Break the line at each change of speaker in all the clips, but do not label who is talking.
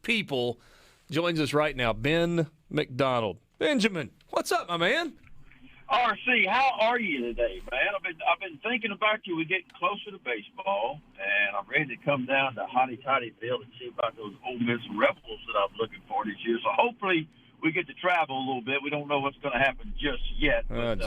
people, joins us right now. Ben McDonald. Benjamin, what's up, my man?
RC, how are you today, man? I've been thinking about you. We're getting closer to baseball, and I'm ready to come down to Hotty Toddyville and see about those Ole Miss Rebels that I'm looking for this year. So hopefully we get to travel a little bit. We don't know what's going to happen just yet, but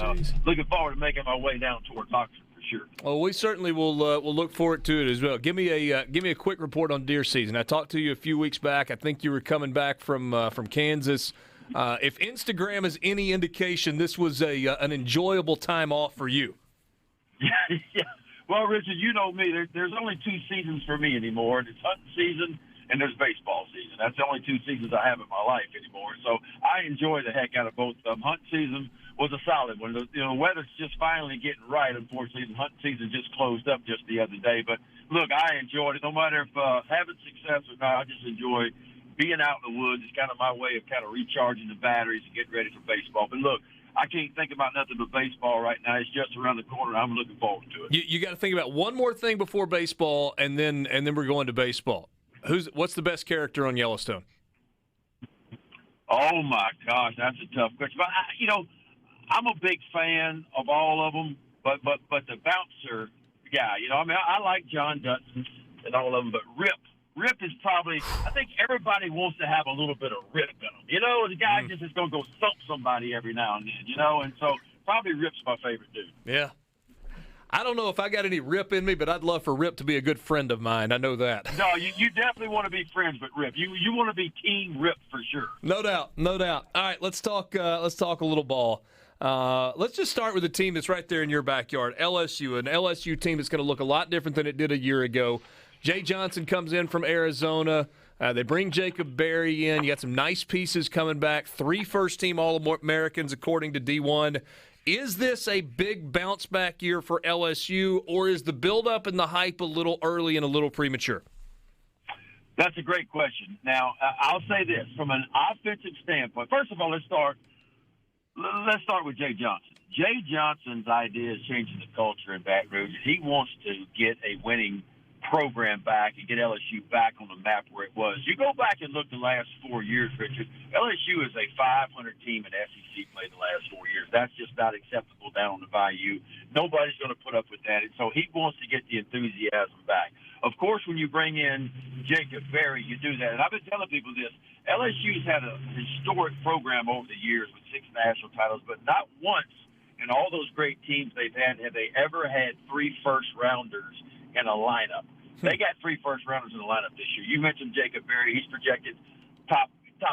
looking forward to making my way down towards Oxford for sure.
Well, we certainly will look forward to it as well. Give me a quick report on deer season. I talked to you a few weeks back. I think you were coming back from Kansas. If Instagram is any indication, this was an enjoyable time off for you.
Yeah. Well, Richard, you know me. There's only two seasons for me anymore. It's hunting season and there's baseball season. That's the only two seasons I have in my life anymore. So I enjoy the heck out of both of them. Hunting season was a solid one. The weather's just finally getting right, unfortunately. The hunting season just closed up just the other day. But, look, I enjoyed it. No matter if having success or not, I just enjoy being out in the woods. Is kind of my way of kind of recharging the batteries and getting ready for baseball. But, look, I can't think about nothing but baseball right now. It's just around the corner. I'm looking forward to it.
You got to think about one more thing before baseball, and then we're going to baseball. What's the best character on Yellowstone?
Oh, my gosh, that's a tough question. But, I'm a big fan of all of them, but the bouncer guy, I like John Dutton and all of them, but Rip is probably, I think everybody wants to have a little bit of Rip in them. The guy just is going to go thump somebody every now and then, and so probably Rip's my favorite dude.
Yeah. I don't know if I got any Rip in me, but I'd love for Rip to be a good friend of mine. I know that.
No, you definitely want to be friends with Rip. You want to be Team Rip for sure.
No doubt. All right, let's talk a little ball. Let's just start with a team that's right there in your backyard, LSU, an LSU team that's going to look a lot different than it did a year ago. Jay Johnson comes in from Arizona. They bring Jacob Berry in. You got some nice pieces coming back. 3 first-team All-Americans according to D1. Is this a big bounce-back year for LSU, or is the build-up and the hype a little early and a little premature?
That's a great question. Now, I'll say this. From an offensive standpoint, first of all, let's start with Jay Johnson. Jay Johnson's idea is changing the culture in Baton Rouge. He wants to get a winning program back and get LSU back on the map where it was. You go back and look the last 4 years, Richard, LSU is a 500 team in SEC play the last 4 years. That's just not acceptable down on the Bayou. Nobody's going to put up with that. And so he wants to get the enthusiasm back. Of course, when you bring in Jacob Berry, you do that. And I've been telling people this. LSU's had a historic program over the years with 6 national titles, but not once in all those great teams they've had have they ever had 3 first-rounders in a lineup. They got 3 first-rounders in the lineup this year. You mentioned Jacob Berry. He's projected top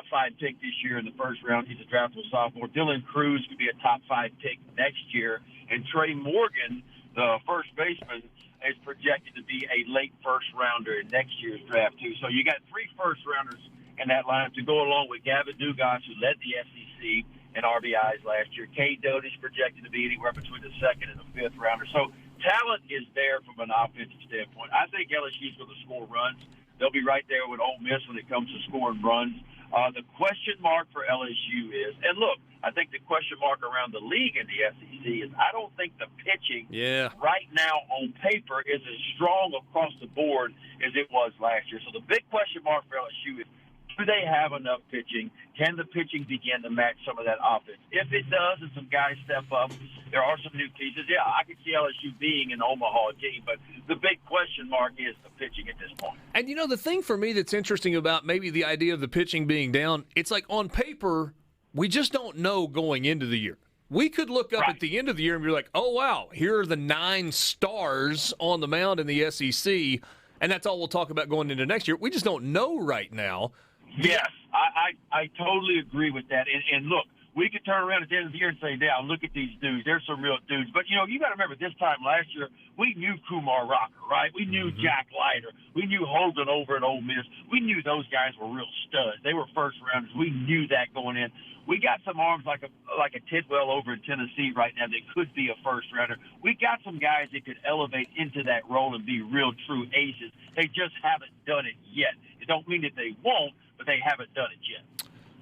5 pick this year in the first round. He's a draftable sophomore. Dylan Cruz could be a top 5 pick next year. And Trey Morgan, the first baseman, is projected to be a late first-rounder in next year's draft, too. So you got 3 first-rounders in that lineup to go along with Gavin Dugas, who led the SEC in RBIs last year. Cade Doty's projected to be anywhere between the 2nd and the 5th rounder. So talent is there from an offensive standpoint. I think LSU's going to score runs. They'll be right there with Ole Miss when it comes to scoring runs. The question mark for LSU is, and look, I think the question mark around the league in the SEC is I don't think the pitching right now on paper is as strong across the board as it was last year. So the big question mark for LSU is, do they have enough pitching? Can the pitching begin to match some of that offense? If it does and some guys step up, there are some new pieces. Yeah, I could see LSU being an Omaha team, but the big question mark is the pitching at this point.
And, the thing for me that's interesting about maybe the idea of the pitching being down, it's like on paper, we just don't know going into the year. We could look up at the end of the year and be like, oh, wow, here are the 9 stars on the mound in the SEC, and that's all we'll talk about going into next year. We just don't know right now.
Yes, I totally agree with that. And look, we could turn around at the end of the year and say, yeah, look at these dudes. They're some real dudes. But, you got to remember this time last year, we knew Kumar Rocker, right? We knew Jack Leiter. We knew Hogan over at Ole Miss. We knew those guys were real studs. They were first-rounders. We knew that going in. We got some arms like a Tidwell over in Tennessee right now that could be a first-rounder. We got some guys that could elevate into that role and be real, true aces. They just haven't done it yet. It don't mean that they won't, but they haven't done it yet.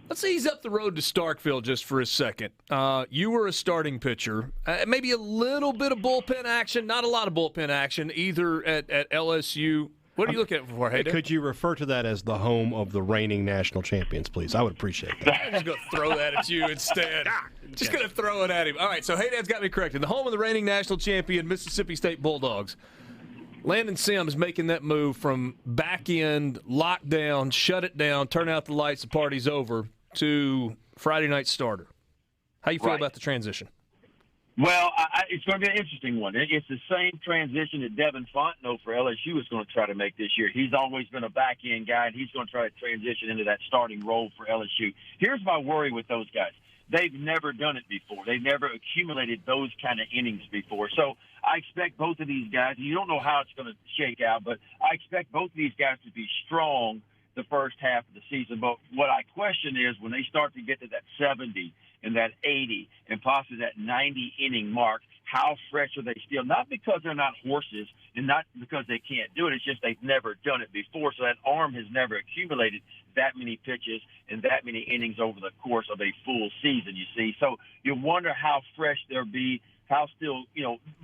Let's ease up the road to Starkville just for a second. You were a starting pitcher. Maybe a little bit of bullpen action, not a lot of bullpen action, either at LSU What are you looking for, Hayden?
Could you refer to that as the home of the reigning national champions, please? I would appreciate that.
I'm just going to throw that at you instead. Just going to throw it at him. All right, so Hayden's got me corrected. The home of the reigning national champion, Mississippi State Bulldogs. Landon Sims making that move from back end, lockdown, shut it down, turn out the lights, the party's over, to Friday night starter. How you feel about the transition?
Well, it's going to be an interesting one. It's the same transition that Devin Fontenot for LSU is going to try to make this year. He's always been a back-end guy, and he's going to try to transition into that starting role for LSU. Here's my worry with those guys. They've never done it before. They've never accumulated those kind of innings before. So I expect both of these guys, and you don't know how it's going to shake out, but I expect both of these guys to be strong the first half of the season. But what I question is when they start to get to that 70 and that 80 and possibly that 90-inning mark, how fresh are they still? Not because they're not horses and not because they can't do it. It's just they've never done it before. So that arm has never accumulated that many pitches and that many innings over the course of a full season, you see. So you wonder how fresh they'll be, how still,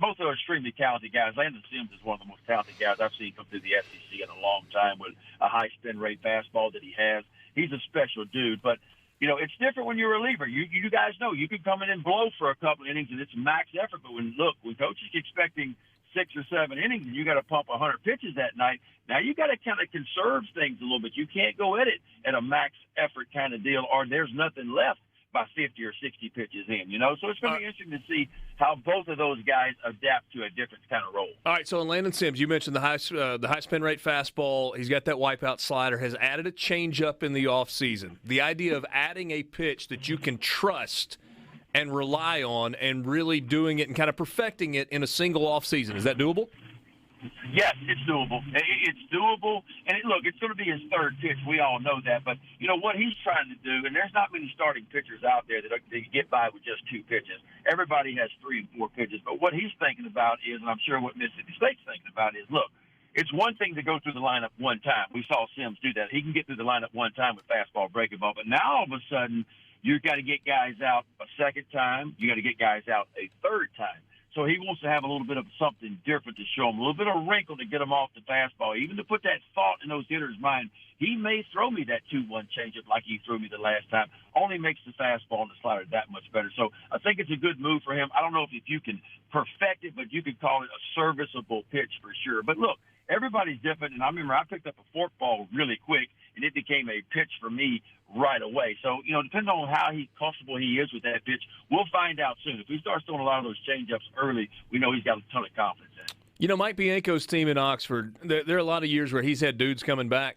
both are extremely talented guys. Landon Sims is one of the most talented guys I've seen come through the SEC in a long time with a high spin rate fastball that he has. He's a special dude, but it's different when you're a reliever. You guys know you can come in and blow for a couple innings and it's max effort. But when coach is expecting 6 or 7 innings and you got to pump 100 pitches that night, now you got to kind of conserve things a little bit. You can't go at it at a max effort kind of deal, or there's nothing left by 50 or 60 pitches in. So it's going to be interesting to see how both of those guys adapt to a different kind of role.
All right, so in Landon Sims, you mentioned the high spin rate fastball. He's got that wipeout slider, has added a changeup in the offseason. The idea of adding a pitch that you can trust and rely on and really doing it and kind of perfecting it in a single offseason, is that doable?
Yes, it's doable. It's doable. And it's going to be his third pitch. We all know that. But, what he's trying to do, and there's not many starting pitchers out there that get by with just 2 pitches. Everybody has 3 and 4 pitches. But what he's thinking about is, and I'm sure what Mississippi State's thinking about is, it's one thing to go through the lineup one time. We saw Sims do that. He can get through the lineup one time with fastball, breaking ball. But now all of a sudden, you've got to get guys out a second time. You got to get guys out a third time. So he wants to have a little bit of something different to show him, a little bit of wrinkle to get him off the fastball, even to put that thought in those hitters' mind. He may throw me that 2-1 changeup like he threw me the last time, only makes the fastball and the slider that much better. So I think it's a good move for him. I don't know if you can perfect it, but you could call it a serviceable pitch for sure. But look, everybody's different, and I remember I picked up a forkball really quick, and it became a pitch for me right away. So, depending on how comfortable he is with that pitch, we'll find out soon. If he starts throwing a lot of those changeups early, we know he's got a ton of confidence in it.
Mike Bianco's team in Oxford, there are a lot of years where he's had dudes coming back.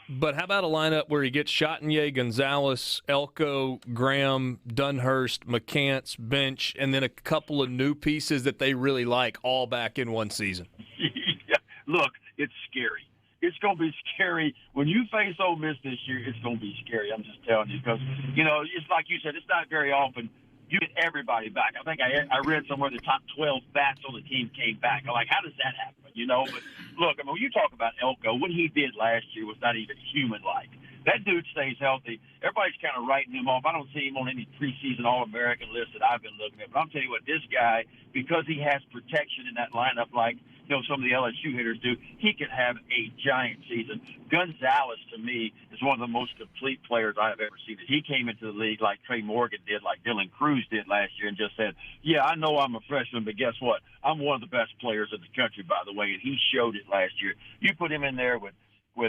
But how about a lineup where he gets Chatagnier, Gonzalez, Elko, Graham, Dunhurst, McCants, Bench, and then a couple of new pieces that they really like all back in one season?
Yeah. Look, it's scary. It's going to be scary. When you face Ole Miss this year, it's going to be scary. I'm just telling you because, it's like you said, it's not very often you get everybody back. I think I read somewhere the top 12 bats on the team came back. I'm like, how does that happen? But look, when you talk about Elko, what he did last year was not even human-like. That dude stays healthy. Everybody's kind of writing him off. I don't see him on any preseason All-American list that I've been looking at. But I'm telling you what, this guy, because he has protection in that lineup like some of the LSU hitters do, he can have a giant season. Gonzalez, to me, is one of the most complete players I have ever seen. He came into the league like Trey Morgan did, like Dylan Cruz did last year, and just said, yeah, I know I'm a freshman, but guess what? I'm one of the best players in the country, by the way, and he showed it last year. You put him in there with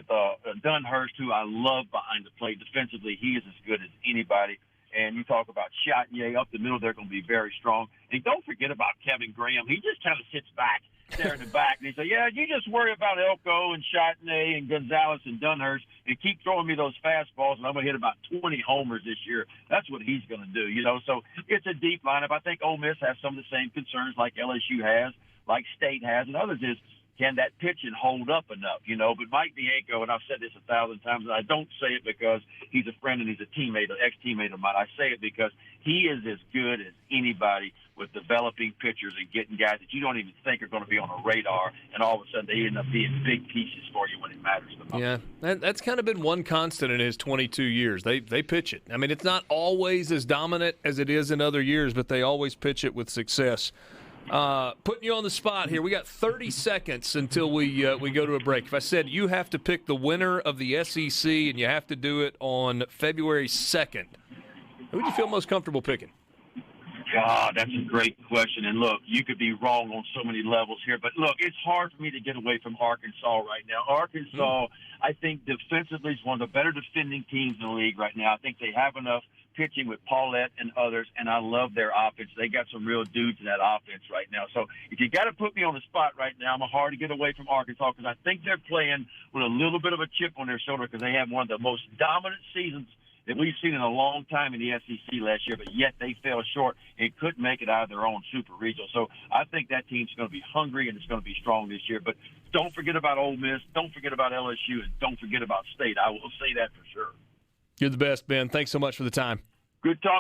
Dunhurst, who I love behind the plate. Defensively, he is as good as anybody. And you talk about Chatagnier up the middle, they're going to be very strong. And don't forget about Kevin Graham. He just kind of sits back, staring in the back, and he says, yeah, you just worry about Elko and Chatagnier and Gonzalez and Dunhurst and keep throwing me those fastballs, and I'm going to hit about 20 homers this year. That's what he's going to do, So it's a deep lineup. I think Ole Miss has some of the same concerns like LSU has, like State has, and others is, can that pitching hold up enough, But Mike Bianco, and I've said this 1,000 times, and I don't say it because he's a friend and he's a teammate, an ex-teammate of mine. I say it because he is as good as anybody with developing pitchers and getting guys that you don't even think are going to be on a radar, and all of a sudden they end up being big pieces for you when it matters the most.
Yeah, that's kind of been one constant in his 22 years. They pitch it. I mean, it's not always as dominant as it is in other years, but they always pitch it with success. Putting you on the spot here. We got 30 seconds until we go to a break. If I said you have to pick the winner of the SEC and you have to do it on February 2nd, who would you feel most comfortable picking?
God, that's a great question. And look, you could be wrong on so many levels here, but look, it's hard for me to get away from Arkansas right now. Arkansas, I think defensively is one of the better defending teams in the league right now. I think they have enough pitching with Paulette and others, and I love their offense. They got some real dudes in that offense right now. So if you got to put me on the spot right now, I'm hard to get away from Arkansas because I think they're playing with a little bit of a chip on their shoulder because they have one of the most dominant seasons that we've seen in a long time in the SEC last year, but yet they fell short and couldn't make it out of their own super regional. So I think that team's going to be hungry and it's going to be strong this year. But don't forget about Ole Miss, don't forget about LSU, and don't forget about State. I will say that for sure.
You're the best, Ben. Thanks so much for the time.
Good talk.